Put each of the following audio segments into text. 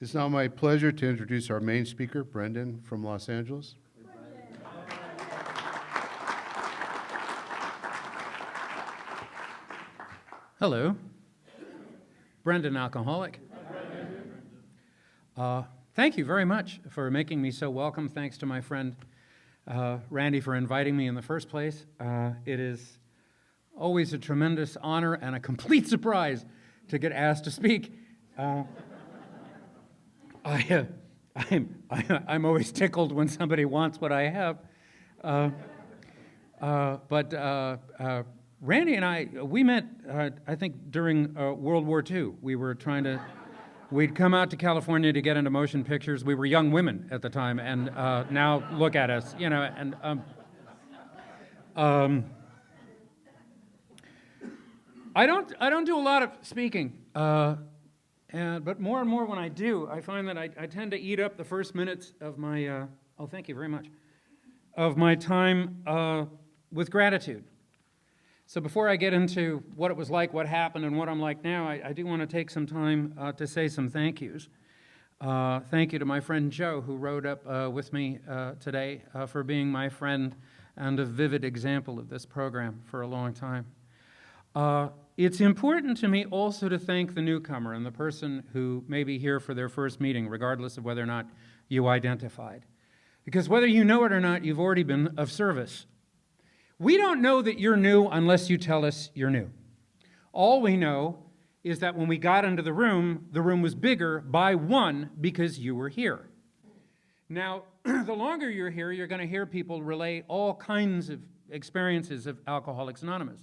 It's now my pleasure to introduce our main speaker, Brendan from Los Angeles. Hello. Brendan, alcoholic. Thank you very much for making me so welcome. Thanks to my friend Randy for inviting me in the first place. It is always a tremendous honor and a complete surprise to get asked to speak. I'm always tickled when somebody wants what I have. But Randy and I, we met, I think, during World War II. We'd come out to California to get into motion pictures. We were young women at the time, and now look at us, you know. And I don't do a lot of speaking. But more and more when I do, I find that I tend to eat up the first minutes of my, thank you very much, of my time with gratitude. So before I get into what it was like, what happened, and what I'm like now, I do want to take some time to say some thank yous. Thank you to my friend Joe, who rode up with me today, for being my friend and a vivid example of this program for a long time. It's important to me also to thank the newcomer and the person who may be here for their first meeting, regardless of whether or not you identified. Because whether you know it or not, you've already been of service. We don't know that you're new unless you tell us you're new. All we know is that when we got into the room was bigger by one because you were here. Now, the longer you're here, you're going to hear people relay all kinds of experiences of Alcoholics Anonymous.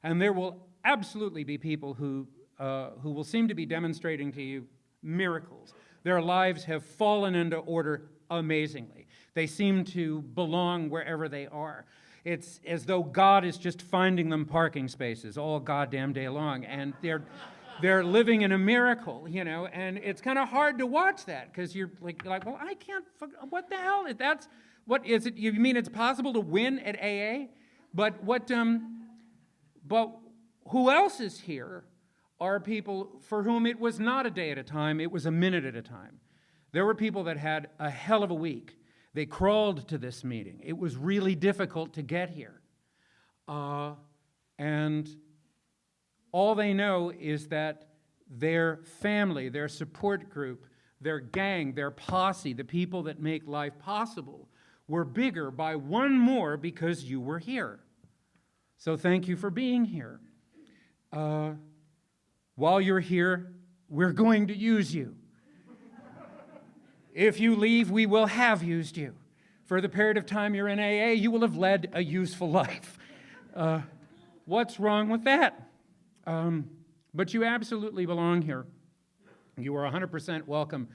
And there will absolutely be people who will seem to be demonstrating to you miracles. Their lives have fallen into order amazingly. They seem to belong wherever they are. It's as though God is just finding them parking spaces all goddamn day long, and they're living in a miracle, you know. And it's kind of hard to watch that because you're like, well, I can't. What the hell? That's what is it? You mean it's possible to win at AA? But who else is here are people for whom it was not a day at a time, it was a minute at a time. There were people that had a hell of a week. They crawled to this meeting. It was really difficult to get here. And all they know is that their family, their support group, their gang, their posse, the people that make life possible, were bigger by one more because you were here. So thank you for being here. While you're here, we're going to use you. If you leave, we will have used you. For the period of time you're in AA, you will have led a useful life. What's wrong with that? But you absolutely belong here. You are 100% welcome.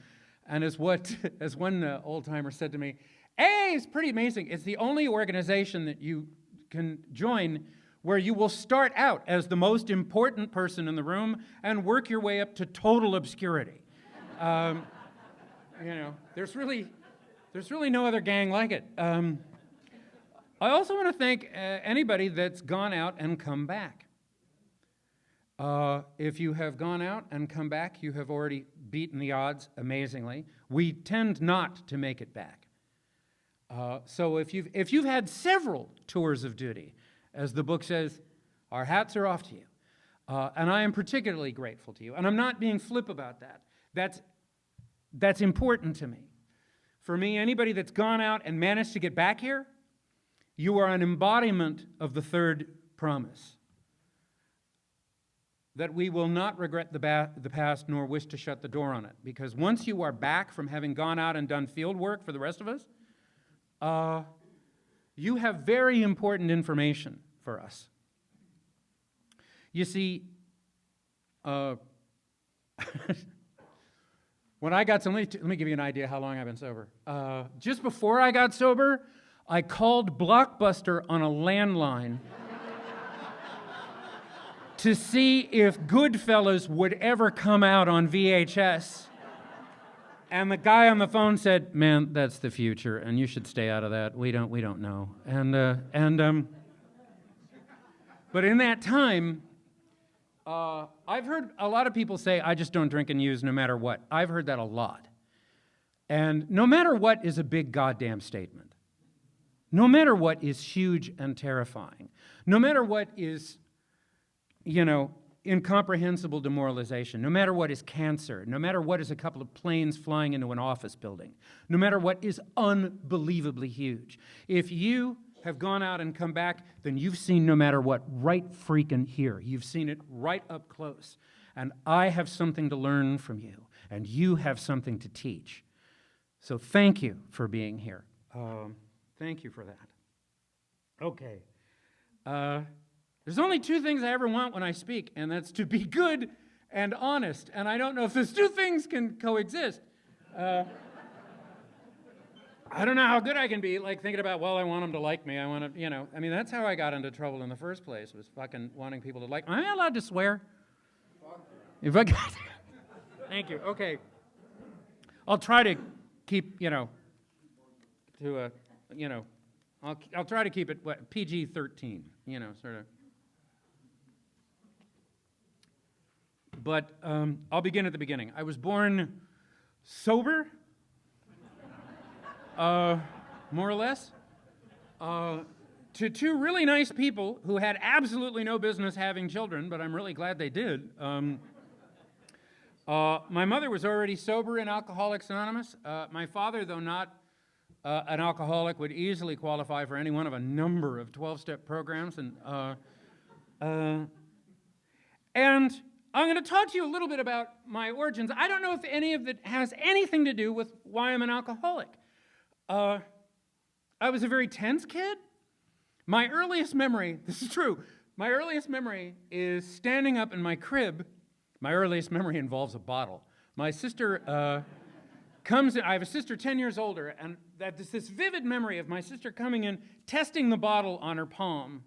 And as one old-timer said to me, AA is pretty amazing. It's the only organization that you can join where you will start out as the most important person in the room and work your way up to total obscurity. You know, there's really no other gang like it. I also want to thank anybody that's gone out and come back. If you have gone out and come back, you have already beaten the odds amazingly. We tend not to make it back. So if you've had several tours of duty, as the book says, our hats are off to you. And I am particularly grateful to you. And I'm not being flip about that. That's important to me. For me, anybody that's gone out and managed to get back here, you are an embodiment of the third promise. That we will not regret the past nor wish to shut the door on it. Because once you are back from having gone out and done field work for the rest of us, you have very important information for us. You see, when I got let me give you an idea how long I've been sober. Just before I got sober, I called Blockbuster on a landline to see if Goodfellas would ever come out on VHS. And the guy on the phone said, "Man, that's the future, and you should stay out of that. We don't know." But in that time, I've heard a lot of people say, I just don't drink and use no matter what. I've heard that a lot. And no matter what is a big goddamn statement. No matter what is huge and terrifying. No matter what is, incomprehensible demoralization. No matter what is cancer. No matter what is a couple of planes flying into an office building. No matter what is unbelievably huge. If you have gone out and come back, then you've seen no matter what right freaking here. You've seen it right up close. And I have something to learn from you. And you have something to teach. So thank you for being here. Thank you for that. Okay. There's only two things I ever want when I speak, and that's to be good and honest. And I don't know if those two things can coexist. I don't know how good I can be, like thinking about, well, I want them to like me. I want to, that's how I got into trouble in the first place, was fucking wanting people to like me. Am I allowed to swear? If I got, thank you. Okay. I'll try to keep, I'll try to keep it PG-13, sort of. But I'll begin at the beginning. I was born sober, more or less, to two really nice people who had absolutely no business having children, but I'm really glad they did. My mother was already sober in Alcoholics Anonymous. My father, though not an alcoholic, would easily qualify for any one of a number of 12-step programs. And I'm going to talk to you a little bit about my origins. I don't know if any of it has anything to do with why I'm an alcoholic. I was a very tense kid. My earliest memory, this is true, my earliest memory is standing up in my crib. My earliest memory involves a bottle. My sister comes in. I have a sister 10 years older, and there's this vivid memory of my sister coming in, testing the bottle on her palm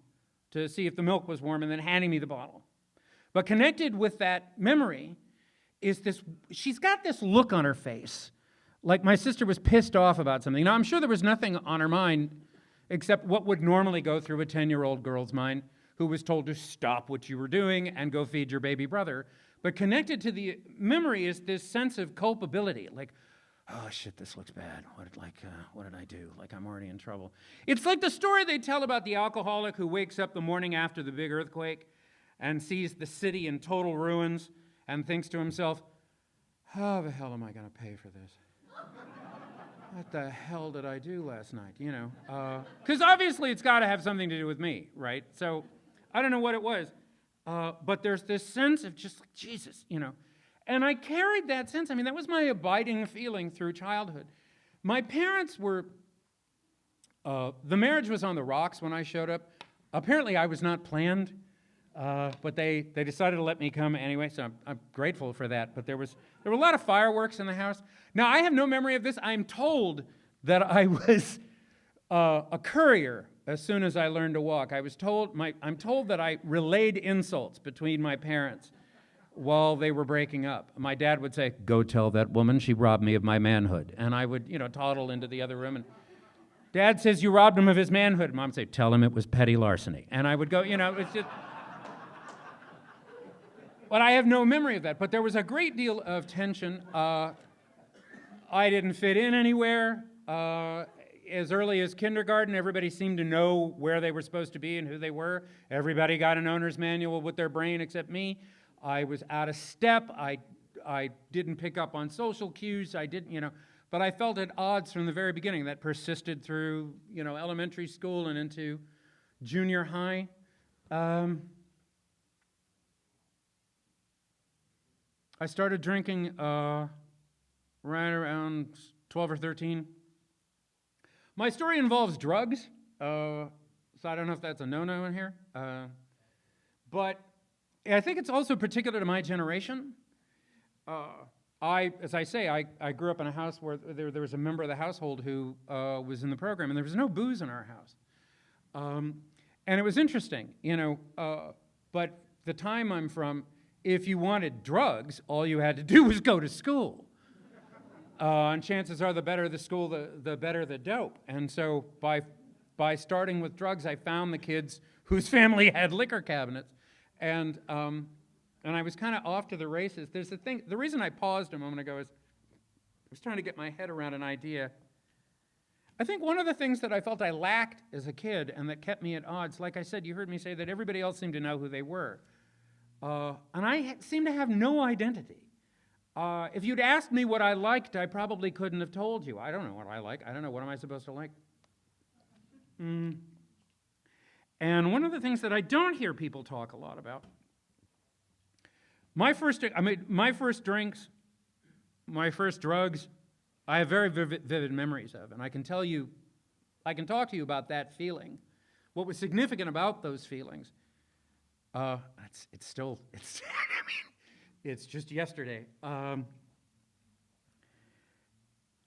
to see if the milk was warm, and then handing me the bottle. But connected with that memory is she's got this look on her face, like my sister was pissed off about something. Now, I'm sure there was nothing on her mind except what would normally go through a 10-year-old girl's mind who was told to stop what you were doing and go feed your baby brother. But connected to the memory is this sense of culpability, like, oh shit, this looks bad. What did I do? Like, I'm already in trouble. It's like the story they tell about the alcoholic who wakes up the morning after the big earthquake and sees the city in total ruins and thinks to himself, how the hell am I going to pay for this? What the hell did I do last night? Because obviously it's got to have something to do with me, right? So I don't know what it was. But there's this sense of just like, Jesus, And I carried that sense. That was my abiding feeling through childhood. My parents were, the marriage was on the rocks when I showed up. Apparently I was not planned, but they decided to let me come anyway, so I'm grateful for that. But there were a lot of fireworks in the house. Now, I have no memory of this. I'm told that I was a courier as soon as I learned to walk. I'm told that I relayed insults between my parents while they were breaking up. My dad would say, go tell that woman she robbed me of my manhood. And I would, toddle into the other room. And Dad says you robbed him of his manhood. Mom would say, tell him it was petty larceny. And I would go, it's just... But I have no memory of that. But there was a great deal of tension. I didn't fit in anywhere. As early as kindergarten, everybody seemed to know where they were supposed to be and who they were. Everybody got an owner's manual with their brain except me. I was out of step. I didn't pick up on social cues. I didn't, but I felt at odds from the very beginning. That persisted through, elementary school and into junior high. I started drinking right around 12 or 13. My story involves drugs, so I don't know if that's a no-no in here. But I think it's also particular to my generation. As I say, I grew up in a house where there was a member of the household who was in the program, and there was no booze in our house. And it was interesting, but the time I'm from, if you wanted drugs, all you had to do was go to school. And chances are the better the school, the better the dope. And so by starting with drugs, I found the kids whose family had liquor cabinets. And and I was kind of off to the races. There's a thing, the reason I paused a moment ago is I was trying to get my head around an idea. I think one of the things that I felt I lacked as a kid and that kept me at odds, like I said, you heard me say that everybody else seemed to know who they were. And I seemed to have no identity. If you'd asked me what I liked, I probably couldn't have told you. I don't know what I like. I don't know. What am I supposed to like? And one of the things that I don't hear people talk a lot about, my first drinks, my first drugs, I have very vivid memories of, and I can talk to you about that feeling. What was significant about those feelings, it's just yesterday.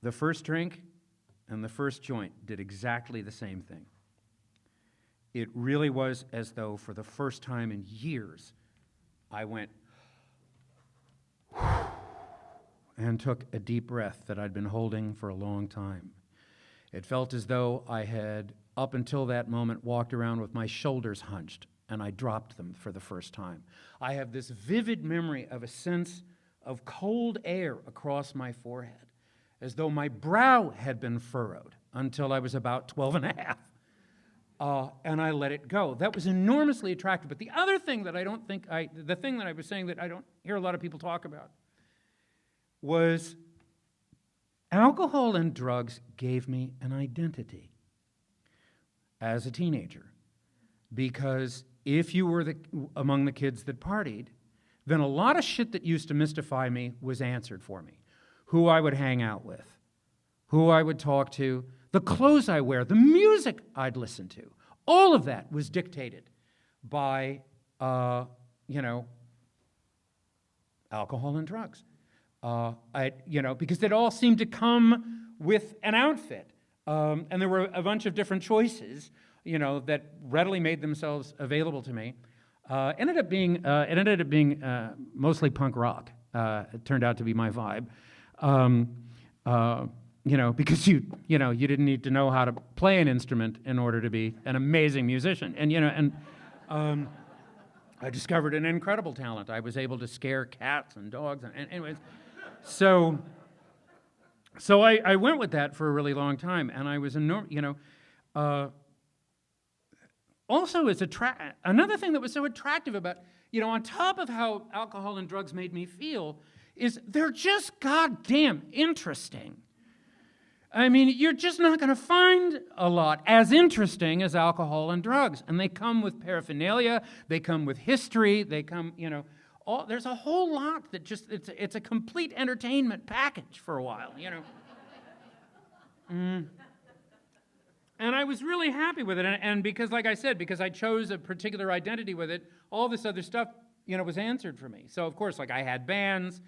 The first drink and the first joint did exactly the same thing. It really was as though for the first time in years, I went and took a deep breath that I'd been holding for a long time. It felt as though I had, up until that moment, walked around with my shoulders hunched, and I dropped them for the first time. I have this vivid memory of a sense of cold air across my forehead, as though my brow had been furrowed until I was about 12 and a half. And I let it go. That was enormously attractive. But the other thing that the thing that I was saying that I don't hear a lot of people talk about was alcohol and drugs gave me an identity as a teenager. Because if you were among the kids that partied, then a lot of shit that used to mystify me was answered for me. Who I would hang out with, who I would talk to, the clothes I wear, the music I'd listen to. All of that was dictated by, alcohol and drugs. Because it all seemed to come with an outfit. And there were a bunch of different choices, that readily made themselves available to me. It ended up being mostly punk rock. It turned out to be my vibe. Because you didn't need to know how to play an instrument in order to be an amazing musician. And I discovered an incredible talent. I was able to scare cats and dogs. And anyways, so I went with that for a really long time, and I was also another thing that was so attractive about, on top of how alcohol and drugs made me feel, is they're just goddamn interesting. I mean, you're just not going to find a lot as interesting as alcohol and drugs. And they come with paraphernalia, they come with history, they come, there's a whole lot that just, it's a complete entertainment package for a while, And I was really happy with it. And because, like I said, because I chose a particular identity with it, all this other stuff, was answered for me. So, of course, like I had bands,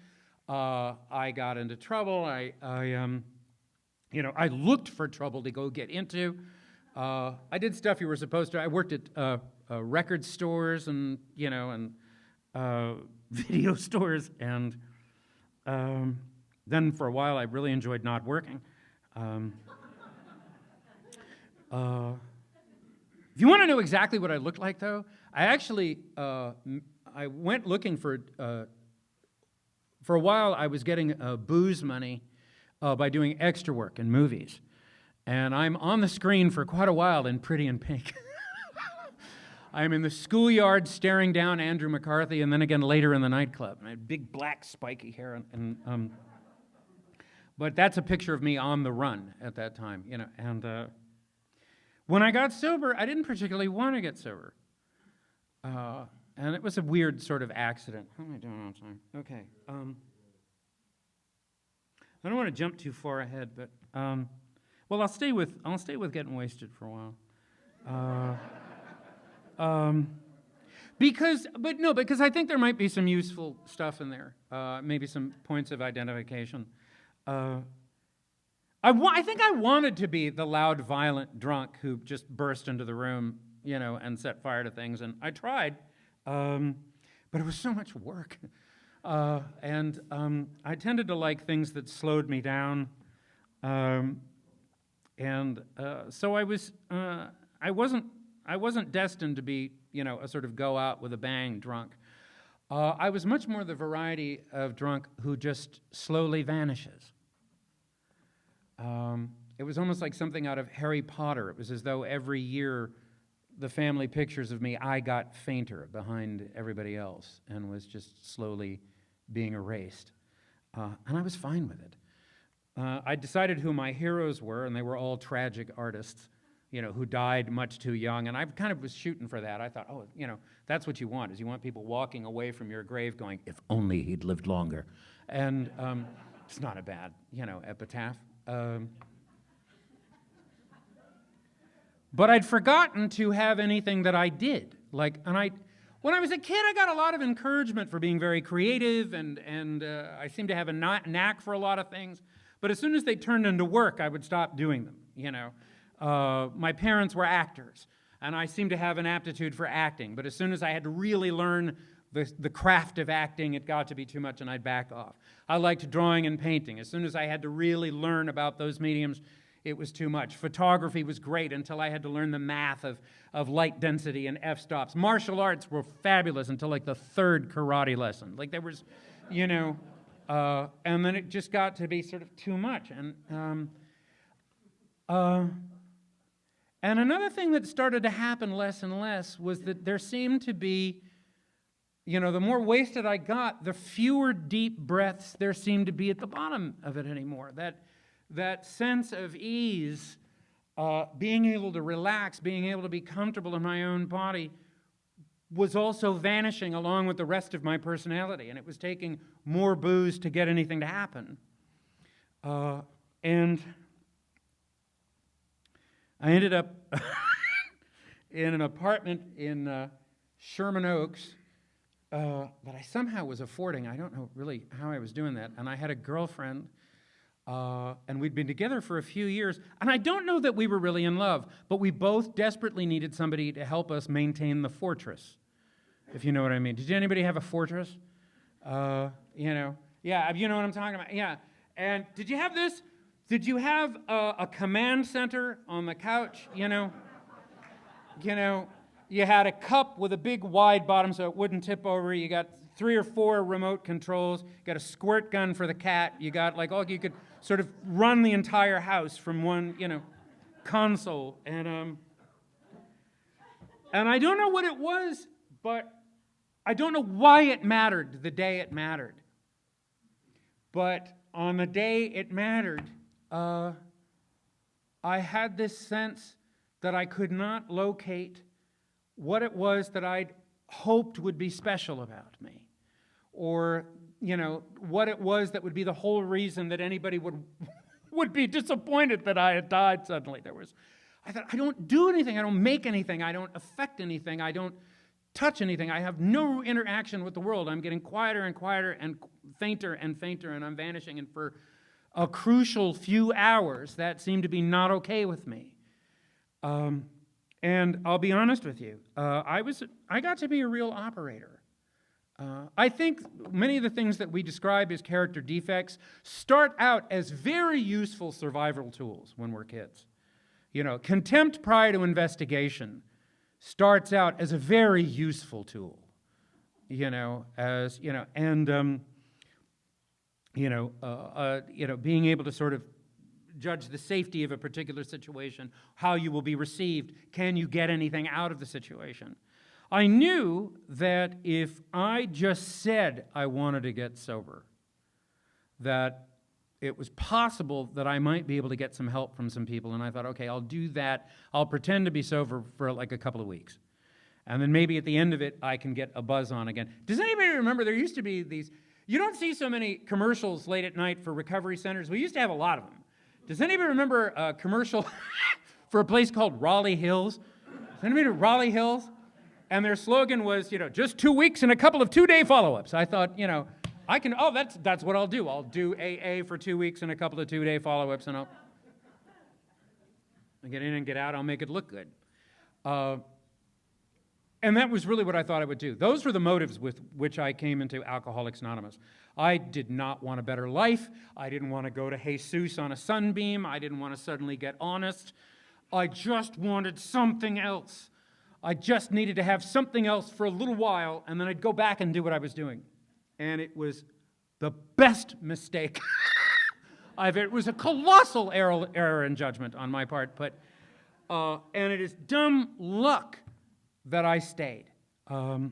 I got into trouble, I looked for trouble to go get into. I did stuff you were supposed to. I worked at record stores and video stores, and then for a while I really enjoyed not working. If you want to know exactly what I looked like, though, I actually I went looking for a while. I was getting booze money by doing extra work in movies. And I'm on the screen for quite a while in Pretty in Pink. I'm in the schoolyard staring down Andrew McCarthy, and then again later in the nightclub. And I had big black spiky hair. But that's a picture of me on the run at that time. And when I got sober, I didn't particularly want to get sober. And it was a weird sort of accident. How am I doing on time? Okay. I don't want to jump too far ahead, but I'll stay with getting wasted for a while. Because I think there might be some useful stuff in there. Maybe some points of identification. I think I wanted to be the loud, violent drunk who just burst into the room, and set fire to things, and I tried, but it was so much work. And I tended to like things that slowed me down, so I wasn't destined to be, a sort of go out with a bang drunk. I was much more the variety of drunk who just slowly vanishes. It was almost like something out of Harry Potter. It was as though every year the family pictures of me, I got fainter behind everybody else and was just slowly being erased. And I was fine with it. I decided who my heroes were, and they were all tragic artists, who died much too young. And I kind of was shooting for that. I thought, that's what you want, is you want people walking away from your grave going, if only he'd lived longer. And it's not a bad, epitaph. But I'd forgotten to have anything that I did. When I was a kid, I got a lot of encouragement for being very creative, and I seemed to have a knack for a lot of things. But as soon as they turned into work, I would stop doing them, My parents were actors, and I seemed to have an aptitude for acting. But as soon as I had to really learn the craft of acting, it got to be too much, and I'd back off. I liked drawing and painting. As soon as I had to really learn about those mediums, it was too much. Photography was great until I had to learn the math of light density and f-stops. Martial arts were fabulous until the third karate lesson. There was, and then it just got to be sort of too much. And another thing that started to happen less and less was that there seemed to be, the more wasted I got, the fewer deep breaths there seemed to be at the bottom of it anymore. That sense of ease, being able to relax, being able to be comfortable in my own body, was also vanishing along with the rest of my personality, and it was taking more booze to get anything to happen. And I ended up in an apartment in Sherman Oaks that I somehow was affording. I don't know really how I was doing that. And I had a girlfriend, and we'd been together for a few years. And I don't know that we were really in love, but we both desperately needed somebody to help us maintain the fortress, if you know what I mean. Did anybody have a fortress? Yeah, you know what I'm talking about. Yeah. And did you have this? Did you have a command center on the couch? You had a cup with a big wide bottom so it wouldn't tip over. You got 3 or 4 remote controls. You got a squirt gun for the cat. You got you could sort of run the entire house from one, console. And I don't know what it was, but I don't know why it mattered the day it mattered. But on the day it mattered, I had this sense that I could not locate what it was that I'd hoped would be special about me, or what it was that would be the whole reason that anybody would be disappointed that I had died suddenly. I thought, I don't do anything, I don't make anything, I don't affect anything, I don't touch anything, I have no interaction with the world. I'm getting quieter and quieter and fainter, and I'm vanishing, and for a crucial few hours, that seemed to be not okay with me. And I'll be honest with you, I got to be a real operator. I think many of the things that we describe as character defects start out as very useful survival tools when we're kids. Contempt prior to investigation starts out as a very useful tool. Being able to sort of judge the safety of a particular situation, how you will be received, can you get anything out of the situation? I knew that if I just said I wanted to get sober, that it was possible that I might be able to get some help from some people, and I thought, okay, I'll do that. I'll pretend to be sober for a couple of weeks. And then maybe at the end of it, I can get a buzz on again. Does anybody remember there used to be these, you don't see so many commercials late at night for recovery centers. We used to have a lot of them. Does anybody remember a commercial for a place called Raleigh Hills? Does anybody know Raleigh Hills? And their slogan was, just 2 weeks and a couple of 2-day follow-ups. I thought, I can, that's what I'll do. I'll do AA for 2 weeks and a couple of 2-day follow-ups, and I'll get in and get out. I'll make it look good. And that was really what I thought I would do. Those were the motives with which I came into Alcoholics Anonymous. I did not want a better life. I didn't want to go to Jesus on a sunbeam. I didn't want to suddenly get honest. I just wanted something else. I just needed to have something else for a little while, and then I'd go back and do what I was doing. And it was the best mistake it was a colossal error in judgment on my part, but and it is dumb luck that I stayed. And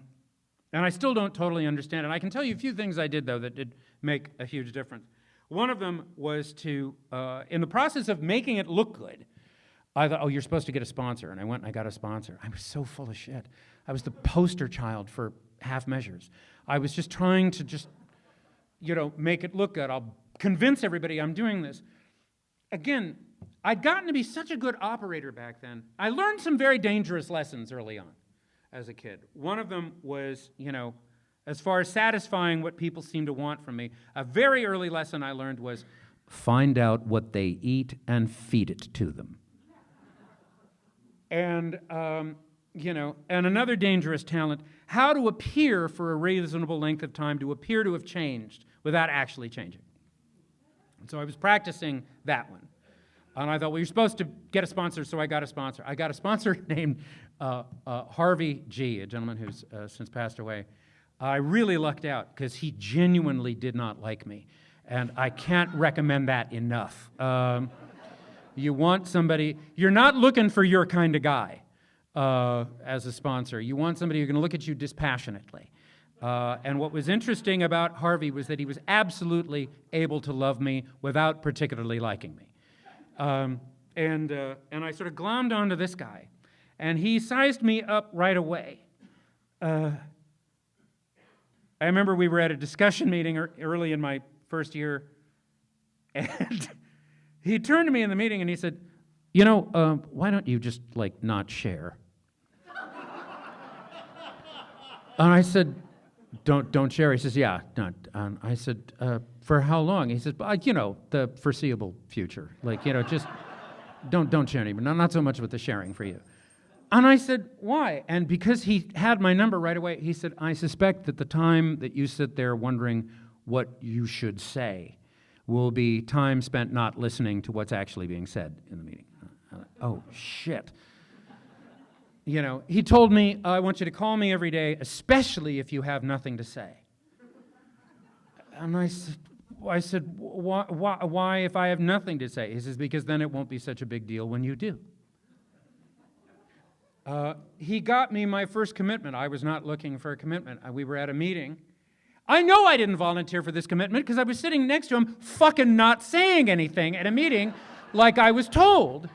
I still don't totally understand it. I can tell you a few things I did, though, that did make a huge difference. One of them was to, in the process of making it look good, I thought, oh, you're supposed to get a sponsor. And I went and I got a sponsor. I was so full of shit. I was the poster child for half measures. I was just trying to make it look good. I'll convince everybody I'm doing this. Again, I'd gotten to be such a good operator back then. I learned some very dangerous lessons early on as a kid. One of them was, as far as satisfying what people seem to want from me, a very early lesson I learned was find out what they eat and feed it to them. And, and another dangerous talent, how to appear for a reasonable length of time to appear to have changed without actually changing. And so I was practicing that one. And I thought, well, you're supposed to get a sponsor, so I got a sponsor. I got a sponsor named Harvey G., a gentleman who's since passed away. I really lucked out because he genuinely did not like me. And I can't recommend that enough. You want somebody, you're not looking for your kind of guy as a sponsor. You want somebody who's going to look at you dispassionately. And what was interesting about Harvey was that he was absolutely able to love me without particularly liking me. And I sort of glommed onto this guy, and he sized me up right away. I remember we were at a discussion meeting early in my first year, and he turned to me in the meeting and he said, why don't you just, not share? And I said, don't share. He says, yeah, not. I said, for how long? He says, the foreseeable future. Just don't share anymore. Not so much with the sharing for you. And I said, why? And because he had my number right away, he said, I suspect that the time that you sit there wondering what you should say will be time spent not listening to what's actually being said in the meeting. Oh, shit. He told me, I want you to call me every day, especially if you have nothing to say. And I said, why if I have nothing to say? He says, because then it won't be such a big deal when you do. He got me my first commitment. I was not looking for a commitment. We were at a meeting. I know I didn't volunteer for this commitment because I was sitting next to him fucking not saying anything at a meeting like I was told.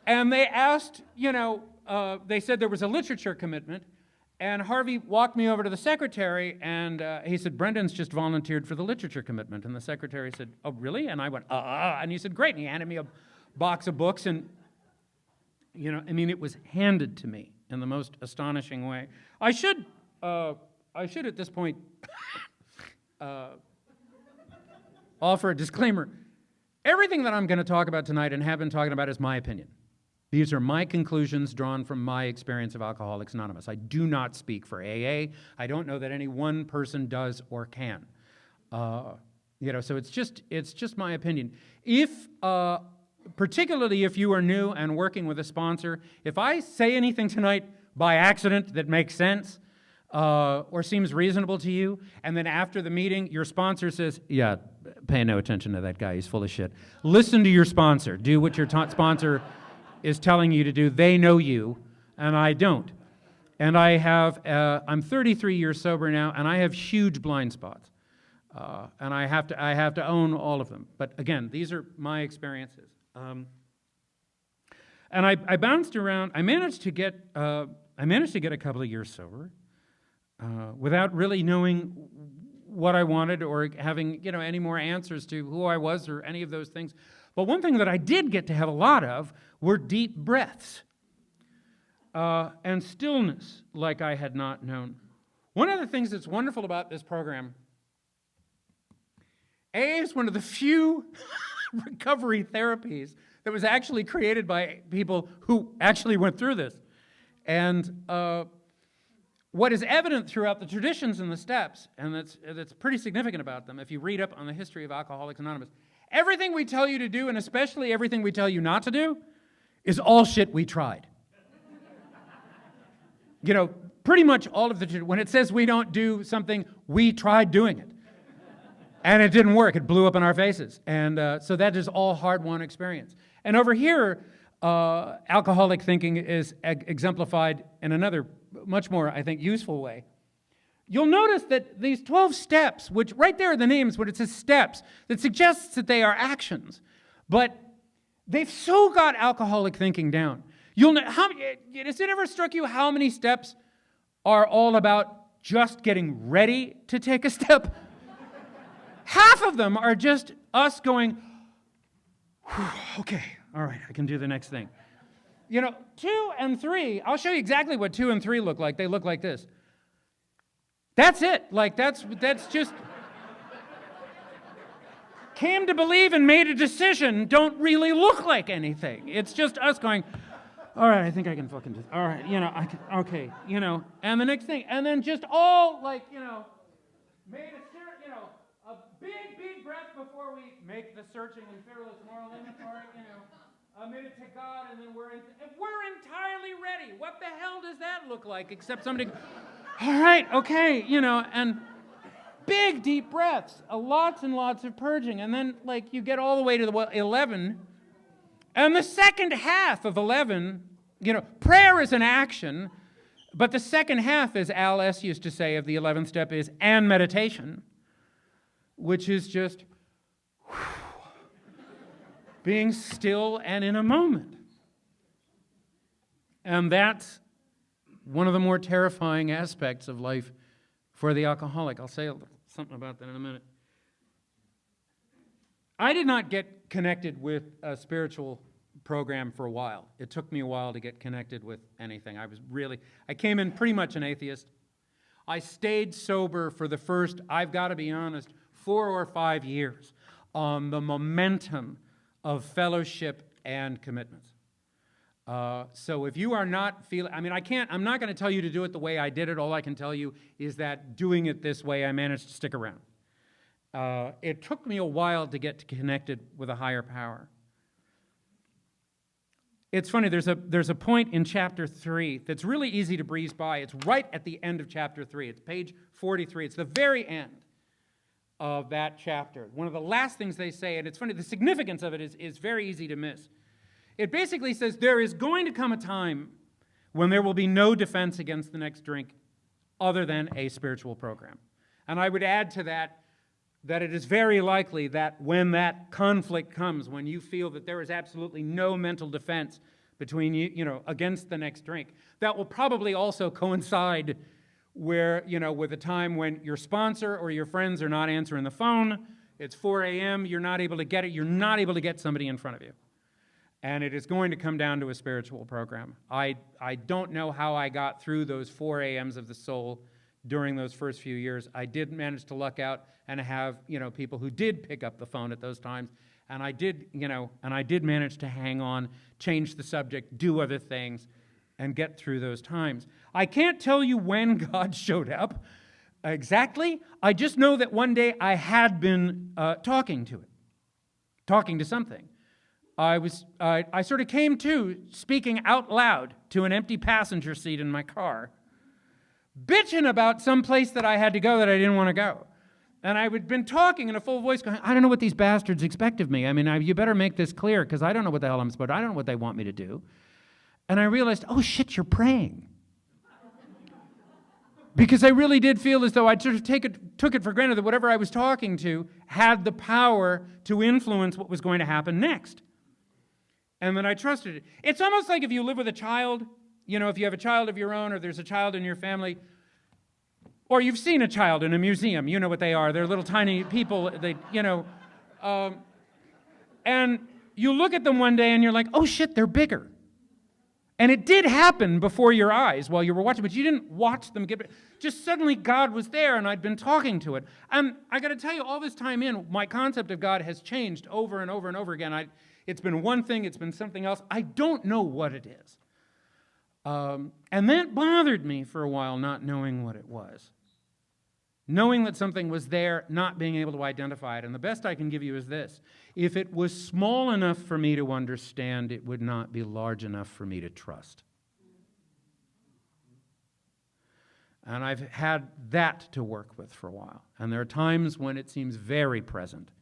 And they asked, they said there was a literature commitment, and Harvey walked me over to the secretary, and he said, Brendan's just volunteered for the literature commitment. And the secretary said, oh, really? And I went, and he said, great. And he handed me a box of books, and, it was handed to me in the most astonishing way. I should at this point offer a disclaimer. Everything that I'm going to talk about tonight and have been talking about is my opinion. These are my conclusions drawn from my experience of Alcoholics Anonymous. I do not speak for AA. I don't know that any one person does or can. So it's just my opinion. If, particularly if you are new and working with a sponsor, if I say anything tonight by accident that makes sense or seems reasonable to you, and then after the meeting your sponsor says, yeah, pay no attention to that guy, he's full of shit. Listen to your sponsor. Do what your sponsor is telling you to do. They know you, and I don't. And I'm 33 years sober now, and I have huge blind spots. And I have to own all of them. But again, these are my experiences. And I bounced around. I managed to get a couple of years sober without really knowing what I wanted or having any more answers to who I was or any of those things. But one thing that I did get to have a lot of were deep breaths and stillness like I had not known. One of the things that's wonderful about this program, AA is one of the few recovery therapies that was actually created by people who actually went through this. And what is evident throughout the traditions and the steps, and that's pretty significant about them, if you read up on the history of Alcoholics Anonymous, everything we tell you to do, and especially everything we tell you not to do, is all shit we tried. Pretty much all of the, when it says we don't do something, we tried doing it. And it didn't work. It blew up in our faces. And so that is all hard-won experience. And over here, alcoholic thinking is exemplified in another, much more, I think, useful way. You'll notice that these 12 steps, which right there are the names, when it says steps, that suggests that they are actions. But they've so got alcoholic thinking down. Has it ever struck you how many steps are all about just getting ready to take a step? Half of them are just us going, okay, all right, I can do the next thing. 2 and 3, I'll show you exactly what 2 and 3 look like. They look like this. That's it. That's just came to believe and made a decision don't really look like anything. It's just us going, all right, I think I can fucking do this. All right, I can, okay, and the next thing. And then just all made a big breath before we make the searching and fearless moral inventory, admit it to God, and then we're entirely ready. What the hell does that look like? Except somebody, all right, okay, and big deep breaths, lots and lots of purging, and then you get all the way to the 11, and the second half of 11, prayer is an action, but the second half, as Al S. used to say of the 11th step, is and meditation, which is just being still and in a moment. And that's one of the more terrifying aspects of life for the alcoholic. I'll say something about that in a minute. I did not get connected with a spiritual program for a while. It took me a while to get connected with anything. I came in pretty much an atheist. I stayed sober for the first, I've got to be honest, 4 or 5 years on the momentum of fellowship and commitments. So if you are not feeling, I'm not going to tell you to do it the way I did it. All I can tell you is that doing it this way, I managed to stick around. It took me a while to get connected with a higher power. It's funny, there's a point in chapter 3 that's really easy to breeze by. It's right at the end of chapter 3. It's page 43. It's the very end of that chapter. One of the last things they say, and it's funny, the significance of it is very easy to miss. It basically says there is going to come a time when there will be no defense against the next drink other than a spiritual program. And I would add to that it is very likely that when that conflict comes, when you feel that there is absolutely no mental defense between you, against the next drink, that will probably also coincide with a time when your sponsor or your friends are not answering the phone. It's 4 a.m., you're not able to get it, you're not able to get somebody in front of you. And it is going to come down to a spiritual program. I don't know how I got through those 4 a.m.s of the soul during those first few years. I did manage to luck out and have, people who did pick up the phone at those times. And I did manage to hang on, change the subject, do other things, and get through those times. I can't tell you when God showed up exactly. I just know that one day I had been talking to something. I sort of came to speaking out loud to an empty passenger seat in my car, bitching about some place that I had to go that I didn't want to go. And I had been talking in a full voice going, I don't know what these bastards expect of me. You better make this clear because I don't know what the hell I'm supposed to do. I don't know what they want me to do. And I realized, oh shit, you're praying. Because I really did feel as though I sort of took it for granted that whatever I was talking to had the power to influence what was going to happen next. And then I trusted it. It's almost like if you live with a child, if you have a child of your own or there's a child in your family, or you've seen a child in a museum, you know what they are. They're little tiny people, and you look at them one day and you're like, oh shit, they're bigger. And it did happen before your eyes while you were watching, but you didn't watch them get bigger. Just suddenly God was there and I'd been talking to it. And I got to tell you, all this time in, my concept of God has changed over and over and over again. It's been one thing, it's been something else. I don't know what it is. And that bothered me for a while, not knowing what it was. Knowing that something was there, not being able to identify it. And the best I can give you is this. If it was small enough for me to understand, it would not be large enough for me to trust. And I've had that to work with for a while. And there are times when it seems very present,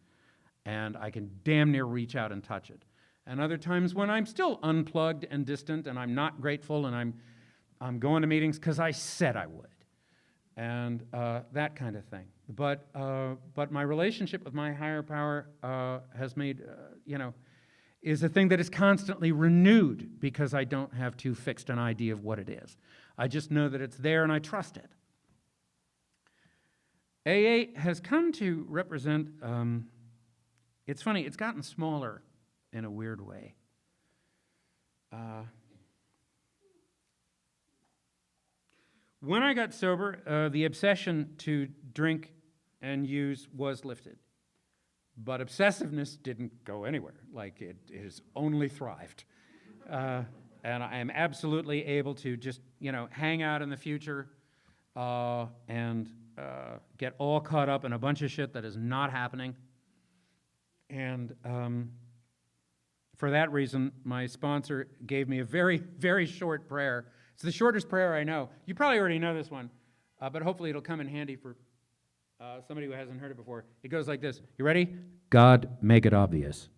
and I can damn near reach out and touch it. And other times when I'm still unplugged and distant, and I'm not grateful, and I'm going to meetings because I said I would, and that kind of thing. But my relationship with my higher power has made, is a thing that is constantly renewed because I don't have too fixed an idea of what it is. I just know that it's there and I trust it. AA has come to represent, it's funny, it's gotten smaller in a weird way. When I got sober, the obsession to drink and use was lifted. But obsessiveness didn't go anywhere. Like, it has only thrived. And I am absolutely able to just, hang out in the future and get all caught up in a bunch of shit that is not happening. And for that reason, my sponsor gave me a very, very short prayer. It's the shortest prayer I know. You probably already know this one, but hopefully it'll come in handy for somebody who hasn't heard it before. It goes like this. You ready? God, make it obvious.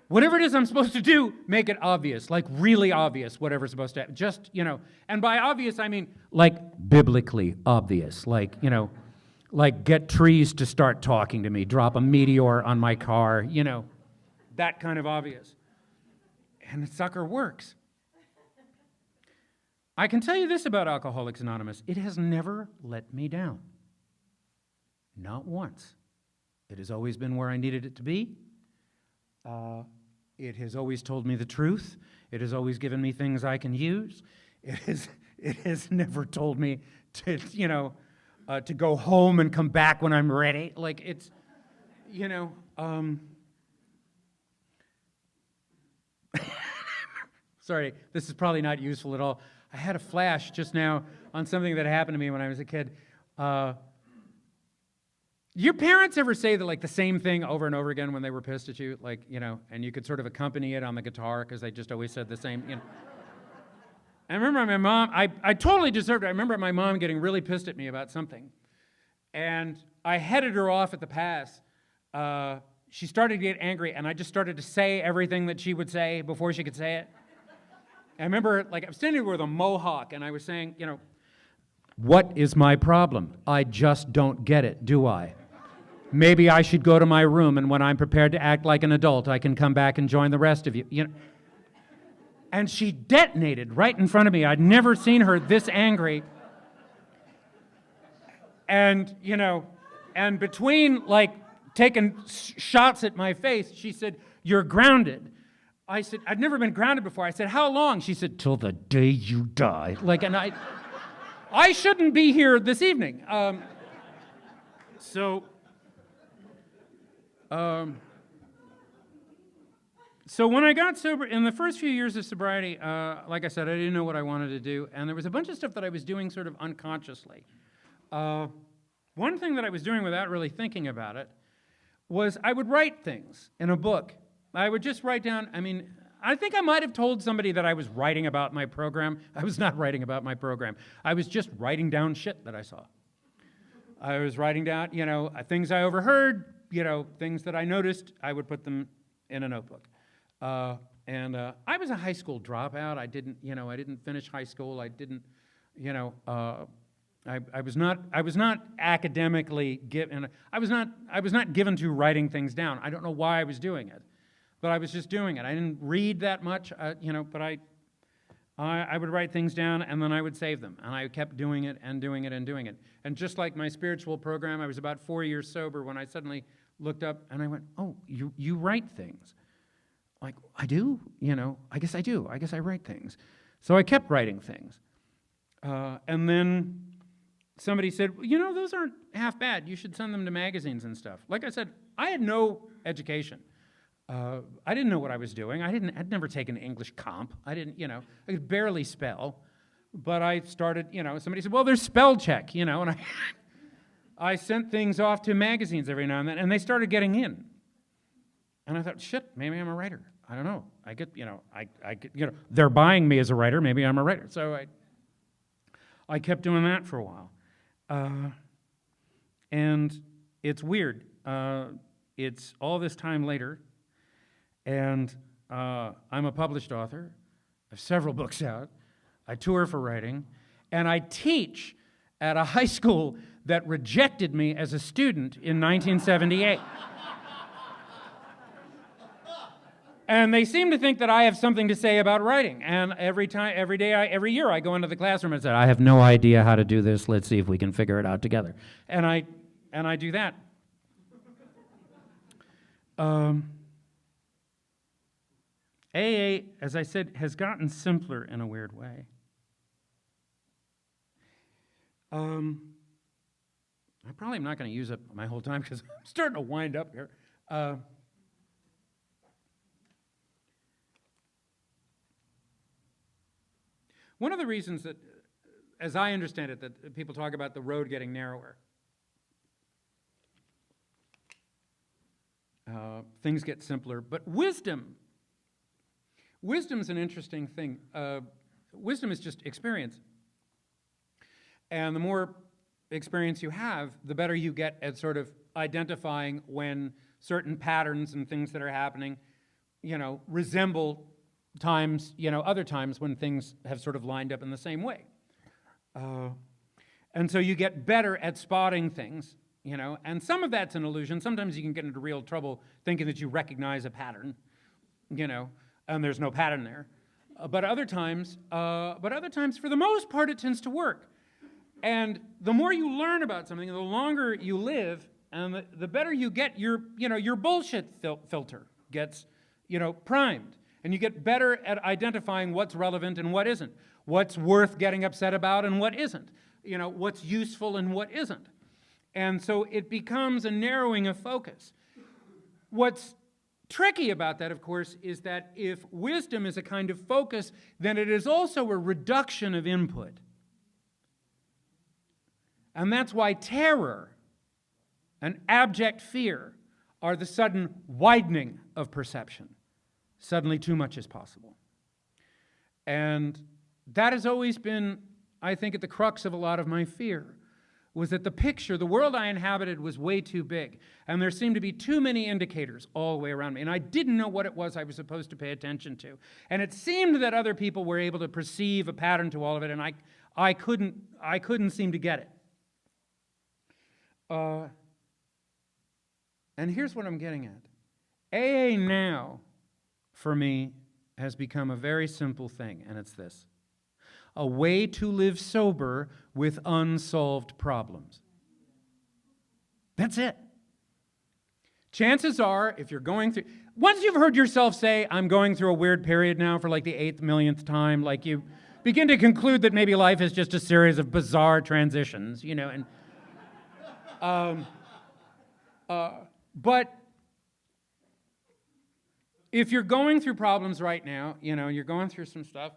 Whatever it is I'm supposed to do, make it obvious, like really obvious, whatever's supposed to happen. Just, and by obvious, I mean like biblically obvious, like, like get trees to start talking to me, drop a meteor on my car, that kind of obvious. And the sucker works. I can tell you this about Alcoholics Anonymous. It has never let me down. Not once. It has always been where I needed it to be. It has always told me the truth. It has always given me things I can use. It has never told me to, to go home and come back when I'm ready. Like, it's, sorry, this is probably not useful at all. I had a flash just now on something that happened to me when I was a kid. Your parents ever say the same thing over and over again when they were pissed at you? Like, and you could sort of accompany it on the guitar because they just always said the same, I remember my mom, I totally deserved it. I remember my mom getting really pissed at me about something. And I headed her off at the pass. She started to get angry, and I just started to say everything that she would say before she could say it. I remember, I was standing there with a mohawk, and I was saying, what is my problem? I just don't get it, do I? Maybe I should go to my room, and when I'm prepared to act like an adult, I can come back and join the rest of you. And she detonated right in front of me. I'd never seen her this angry. And, and between, taking shots at my face, she said, "You're grounded." I said, "I'd never been grounded before." I said, "How long?" She said, "Till the day you die." And I shouldn't be here this evening. So when I got sober, in the first few years of sobriety, like I said, I didn't know what I wanted to do, and there was a bunch of stuff that I was doing sort of unconsciously. One thing that I was doing without really thinking about it was I would write things in a book. I would just write down, I think I might have told somebody that I was writing about my program. I was not writing about my program. I was just writing down shit that I saw. I was writing down, things I overheard, things that I noticed. I would put them in a notebook. And I was a high school dropout. I didn't finish high school. I didn't, I was not academically given. I was not given to writing things down. I don't know why I was doing it, but I was just doing it. I didn't read that much, but I would write things down and then I would save them, and I kept doing it and doing it and doing it. And just like my spiritual program, I was about 4 years sober when I suddenly looked up and I went, "Oh, you write things." Like, I do? I guess I do. I guess I write things. So I kept writing things. And then somebody said, those aren't half bad. You should send them to magazines and stuff. Like I said, I had no education. I didn't know what I was doing. I'd never taken English comp. I could barely spell. But I started, somebody said, "Well, there's spell check," and I sent things off to magazines every now and then, and they started getting in. And I thought, shit, maybe I'm a writer. I don't know. I get, they're buying me as a writer. Maybe I'm a writer. So I kept doing that for a while. And it's weird. It's all this time later, and I'm a published author. I have several books out. I tour for writing, and I teach at a high school that rejected me as a student in 1978. And they seem to think that I have something to say about writing. And every year I go into the classroom and say, I have no idea how to do this. Let's see if we can figure it out together. And I do that. AA, as I said, has gotten simpler in a weird way. I probably am not going to use up my whole time because I'm starting to wind up here. One of the reasons that, as I understand it, that people talk about the road getting narrower, things get simpler, but wisdom's an interesting thing. Wisdom is just experience. And the more experience you have, the better you get at sort of identifying when certain patterns and things that are happening, resemble times, other times when things have sort of lined up in the same way. And so you get better at spotting things, and some of that's an illusion. Sometimes you can get into real trouble thinking that you recognize a pattern, and there's no pattern there. But other times, for the most part, it tends to work. And the more you learn about something, the longer you live, and the better you get, your bullshit filter gets, primed. And you get better at identifying what's relevant and what isn't, what's worth getting upset about and what isn't, what's useful and what isn't. And so it becomes a narrowing of focus. What's tricky about that, of course, is that if wisdom is a kind of focus, then it is also a reduction of input. And that's why terror and abject fear are the sudden widening of perception. Suddenly too much is possible. And that has always been, I think, at the crux of a lot of my fear, was that the world I inhabited was way too big. And there seemed to be too many indicators all the way around me. And I didn't know what it was I was supposed to pay attention to. And it seemed that other people were able to perceive a pattern to all of it, and I couldn't seem to get it. And here's what I'm getting at. AA now, for me, has become a very simple thing, and it's this: a way to live sober with unsolved problems. That's it. Chances are, if you're going through, once you've heard yourself say, I'm going through a weird period now for like the 8th millionth time, like you begin to conclude that maybe life is just a series of bizarre transitions, but if you're going through problems right now, you're going through some stuff,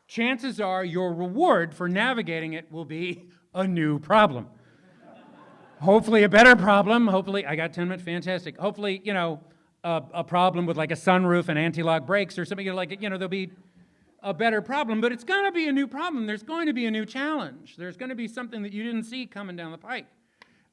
chances are your reward for navigating it will be a new problem. Hopefully a better problem. Hopefully, I got 10 minutes, fantastic. Hopefully, a problem with like a sunroof and anti-lock brakes or something, there'll be a better problem, but it's going to be a new problem. There's going to be a new challenge. There's going to be something that you didn't see coming down the pike.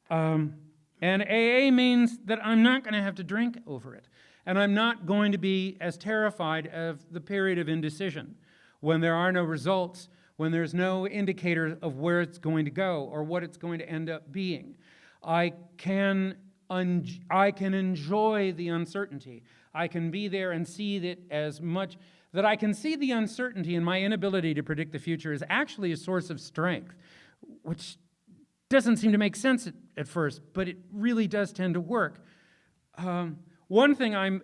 And AA means that I'm not going to have to drink over it. And I'm not going to be as terrified of the period of indecision, when there are no results, when there's no indicator of where it's going to go or what it's going to end up being. I can enjoy the uncertainty. I can be there and see that as much that I can see the uncertainty in my inability to predict the future is actually a source of strength, which doesn't seem to make sense at first, but it really does tend to work. One thing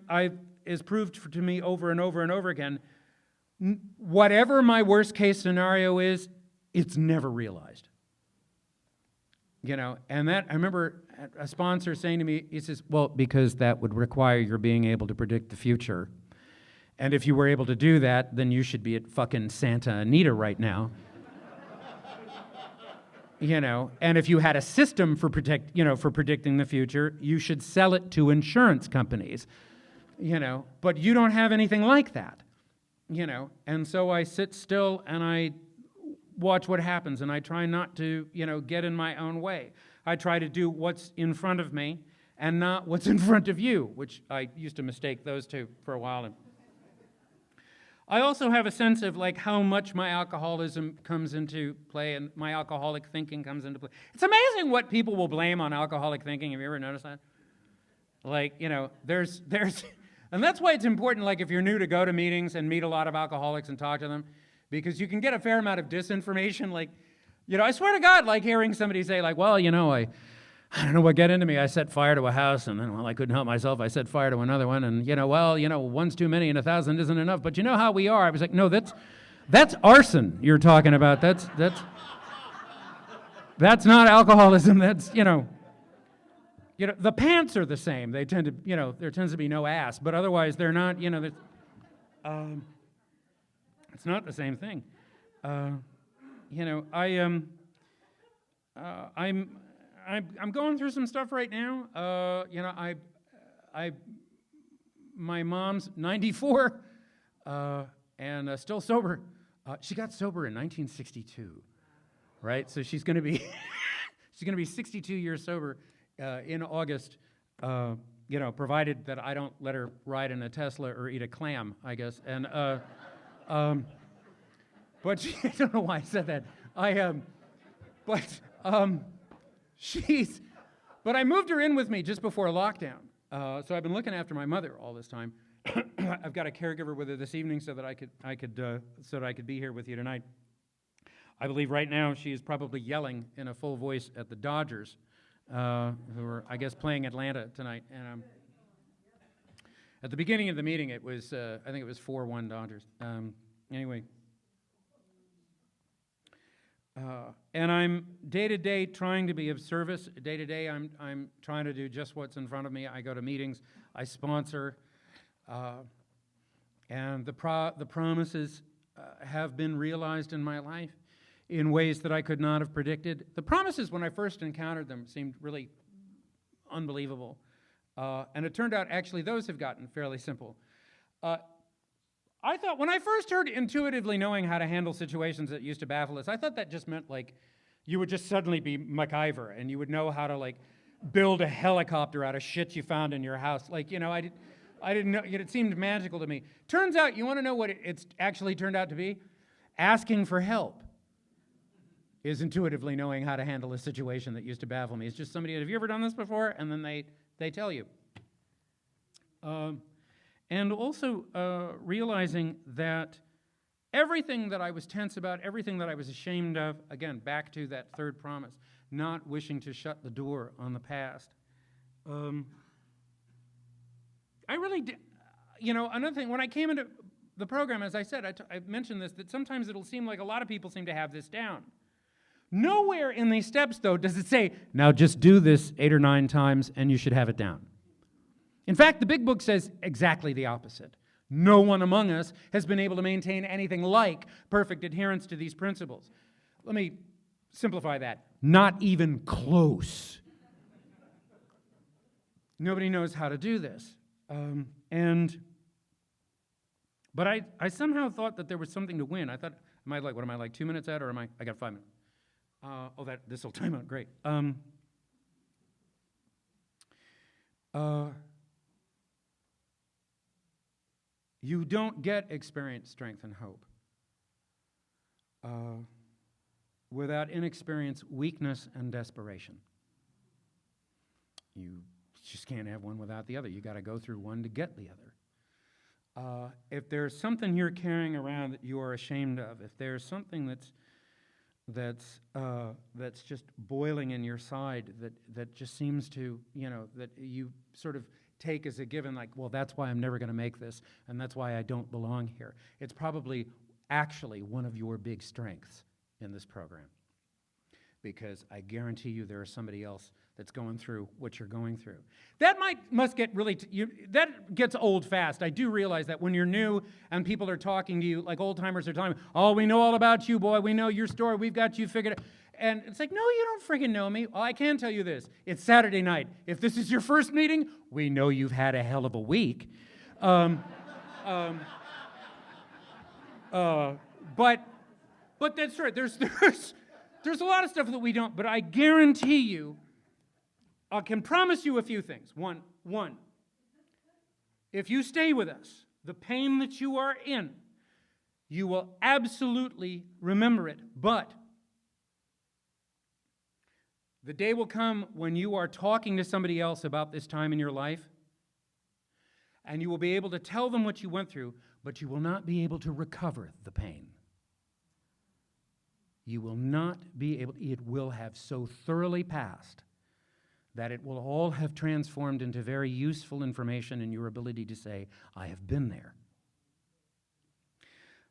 is proved to me over and over and over again: whatever my worst case scenario is, it's never realized. And that, I remember a sponsor saying to me, he says, well, because that would require your being able to predict the future. And if you were able to do that, then you should be at fucking Santa Anita right now. And if you had a system for predicting the future, you should sell it to insurance companies. but you don't have anything like that, and so I sit still and I watch what happens, and I try not to, get in my own way. I try to do what's in front of me and not what's in front of you, which I used to mistake those two for a while. And I also have a sense of how much my alcoholism comes into play and my alcoholic thinking comes into play. It's amazing what people will blame on alcoholic thinking. Have you ever noticed that? There's, and that's why it's important, if you're new, to go to meetings and meet a lot of alcoholics and talk to them, because you can get a fair amount of disinformation. I swear to God, hearing somebody say, I don't know what got into me. I set fire to a house, and then, I couldn't help myself. I set fire to another one, and, one's too many and 1,000 isn't enough. But you know how we are. I was like, no, that's arson you're talking about. That's not alcoholism. That's, the pants are the same. They tend to, there tends to be no ass, but otherwise they're not, it's not the same thing. I'm going through some stuff right now. My mom's 94 and still sober. She got sober in 1962, right? So she's going to be 62 years sober in August. Provided that I don't let her ride in a Tesla or eat a clam, I guess. And but I don't know why I said that. But I moved her in with me just before lockdown. So I've been looking after my mother all this time. I've got a caregiver with her this evening so that I could be here with you tonight. I believe right now she is probably yelling in a full voice at the Dodgers, who are, I guess, playing Atlanta tonight. And at the beginning of the meeting, it was I think it was 4-1 Dodgers. Anyway. And I'm day-to-day trying to be of service. Day-to-day, I'm trying to do just what's in front of me. I go to meetings, I sponsor, and the promises have been realized in my life in ways that I could not have predicted. The promises, when I first encountered them, seemed really unbelievable. And it turned out, actually, those have gotten fairly simple. I thought, when I first heard intuitively knowing how to handle situations that used to baffle us, I thought that just meant, you would just suddenly be MacGyver, and you would know how to, build a helicopter out of shit you found in your house. I didn't know, it seemed magical to me. Turns out, you want to know what it's actually turned out to be? Asking for help is intuitively knowing how to handle a situation that used to baffle me. It's just somebody, have you ever done this before? And then they tell you. And also realizing that everything that I was tense about, everything that I was ashamed of, again, back to that third promise, not wishing to shut the door on the past. I really did, another thing, when I came into the program, as I said, I mentioned this, that sometimes it'll seem like a lot of people seem to have this down. Nowhere in these steps, though, does it say, now just do this 8 or 9 times and you should have it down. In fact, the big book says exactly the opposite. No one among us has been able to maintain anything like perfect adherence to these principles. Let me simplify that. Not even close. Nobody knows how to do this. But I somehow thought that there was something to win. I thought, what am I, 2 minutes out, or I got 5 minutes? This will time out, great. You don't get experience, strength, and hope without inexperience, weakness, and desperation. You just can't have one without the other. You got to go through one to get the other. If there's something you're carrying around that you are ashamed of, if there's something that's just boiling in your side that just seems to, that you sort of take as a given, well, that's why I'm never going to make this, and that's why I don't belong here. It's probably actually one of your big strengths in this program, because I guarantee you there is somebody else that's going through what you're going through. That must get really, that gets old fast. I do realize that when you're new and people are talking to you, like old timers are telling me, oh, we know all about you, boy, we know your story, we've got you figured out. And it's like, no, you don't friggin' know me. Well, I can tell you this. It's Saturday night. If this is your first meeting, we know you've had a hell of a week. Um, um, uh, but that's right. There's a lot of stuff that we don't. But I guarantee you, I can promise you a few things. One, if you stay with us, the pain that you are in, you will absolutely remember it. But the day will come when you are talking to somebody else about this time in your life, and you will be able to tell them what you went through, but you will not be able to recover the pain. You will not be able, it will have so thoroughly passed that it will all have transformed into very useful information in your ability to say, I have been there.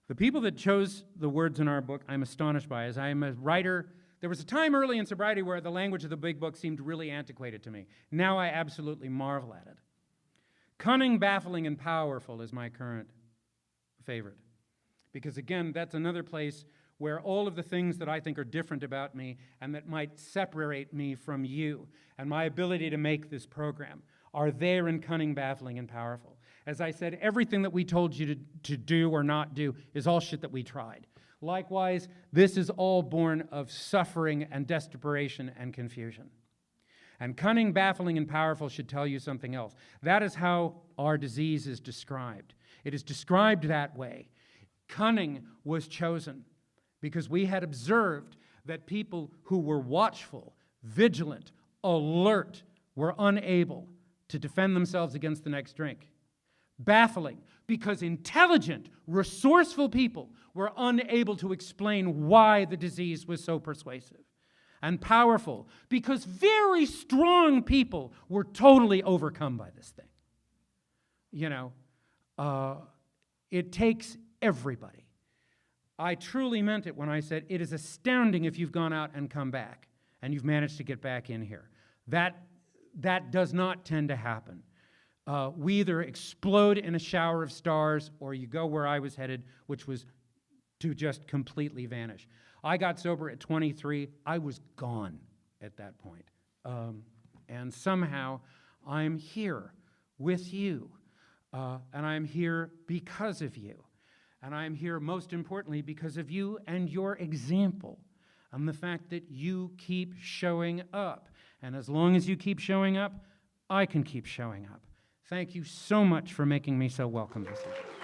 The people that chose the words in our book, I'm astonished by. As I am a writer, there was a time early in sobriety where the language of the big book seemed really antiquated to me. Now I absolutely marvel at it. Cunning, baffling, and powerful is my current favorite. Because again, that's another place where all of the things that I think are different about me and that might separate me from you and my ability to make this program are there in cunning, baffling, and powerful. As I said, everything that we told you to do or not do is all shit that we tried. Likewise, this is all born of suffering and desperation and confusion. And cunning, baffling, and powerful should tell you something else. That is how our disease is described. It is described that way. Cunning was chosen because we had observed that people who were watchful, vigilant, alert, were unable to defend themselves against the next drink. Baffling, because intelligent, resourceful people were unable to explain why the disease was so persuasive. And powerful, because very strong people were totally overcome by this thing. You know, it takes everybody. I truly meant it when I said it is astounding if you've gone out and come back and you've managed to get back in here. That does not tend to happen. We either explode in a shower of stars or you go where I was headed, which was to just completely vanish. I got sober at 23. I was gone at that point. And somehow I'm here with you. And I'm here because of you. And I'm here most importantly because of you and your example and the fact that you keep showing up. And as long as you keep showing up, I can keep showing up. Thank you so much for making me so welcome this evening.